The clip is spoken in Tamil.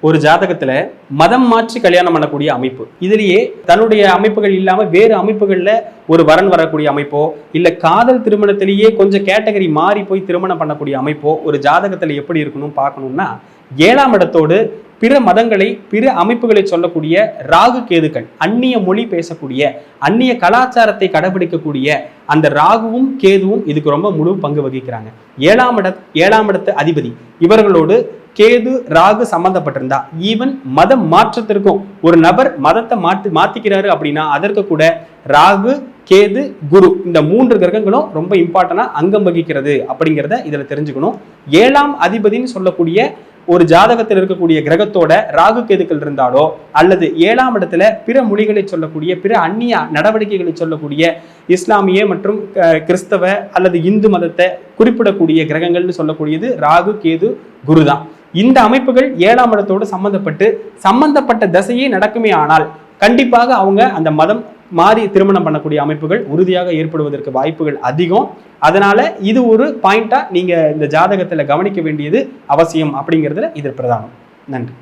ஒரு ஜாதகத்துல மதம் மாற்றி கல்யாணம் பண்ணக்கூடிய அமைப்பு, இதுலயே தன்னுடைய அமைப்புகள் இல்லாம வேறு அமைப்புகள்ல ஒரு வரன் வரக்கூடிய அமைப்போ, இல்ல காதல் திருமணத்திலேயே கொஞ்சம் கேட்டகரி மாறி போய் திருமணம் பண்ணக்கூடிய அமைப்போ ஒரு ஜாதகத்துல எப்படி இருக்கணும் பார்க்கணும்னா, 7ஆம் இடத்தோடு பிற மதங்களை பிற அமைப்புகளை சொல்லக்கூடிய ராகு கேதுக்கள், அந்நிய மொழி பேசக்கூடிய அந்நிய கலாச்சாரத்தை கடைபிடிக்கக்கூடிய அந்த ராகுவும் கேதுவும் இதுக்கு ரொம்ப முழு பங்கு வகிக்கிறாங்க. 7ஆம் இடத்து அதிபதி இவர்களோடு கேது ராகு சம்பந்தப்பட்டிருந்தா, ஈவன் மத மாற்றத்திற்கும் ஒரு நபர் மதத்தை மாத்திக்கிறாரு அப்படின்னா அதற்கு கூட ராகு கேது குரு இந்த 3 கிரகங்களும் ரொம்ப இம்பார்ட்டன்டா அங்கம் வகிக்கிறது அப்படிங்கிறத இதுல தெரிஞ்சுக்கணும். 7ஆம் அதிபதினு சொல்லக்கூடிய ஒரு ஜாதகத்தில் இருக்கக்கூடிய கிரகத்தோட ராகு கேதுக்கள் இருந்தாலோ, அல்லது 7ஆம் இடத்துல பிற மொழிகளை சொல்லக்கூடிய பிற அந்நிய நடவடிக்கைகளை சொல்லக்கூடிய இஸ்லாமிய மற்றும் கிறிஸ்தவ அல்லது இந்து மதத்தை குறிப்பிடக்கூடிய கிரகங்கள்னு சொல்லக்கூடியது ராகு கேது குரு தான். இந்த அமைப்புகள் 7ஆம் இடத்தோடு சம்பந்தப்பட்ட தசையே நடக்குமே ஆனால் கண்டிப்பாக அவங்க அந்த மதம் மாறி திருமணம் பண்ணக்கூடிய அமைப்புகள் உறுதியாக ஏற்படுவதற்கு வாய்ப்புகள் அதிகம். அதனால இது ஒரு பாயிண்டா நீங்க இந்த ஜாதகத்துல கவனிக்க வேண்டியது அவசியம் அப்படிங்கிறதுல இது பிரதானம். நன்றி.